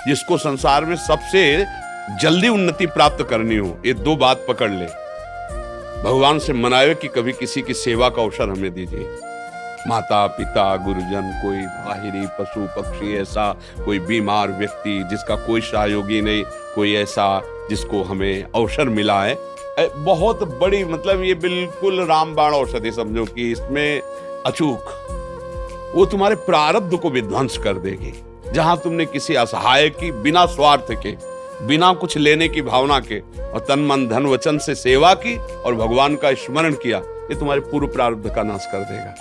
जिसको संसार में सबसे जल्दी उन्नति प्राप्त करनी हो, ये दो बात पकड़ ले। भगवान से मनावे कि कभी किसी की सेवा का अवसर हमें दीजिए। माता पिता गुरुजन, कोई बाहरी पशु पक्षी, ऐसा कोई बीमार व्यक्ति जिसका कोई सहयोगी नहीं, कोई ऐसा जिसको हमें अवसर मिला है, बहुत बड़ी, मतलब ये बिल्कुल रामबाण औषधि समझो कि इसमें अचूक वो तुम्हारे प्रारब्ध को विध्वंस कर देगी। जहां तुमने किसी असहाय की बिना स्वार्थ के, बिना कुछ लेने की भावना के और तन मन धन वचन से सेवा की और भगवान का स्मरण किया, ये तुम्हारे पूर्व प्रारब्ध का नाश कर देगा।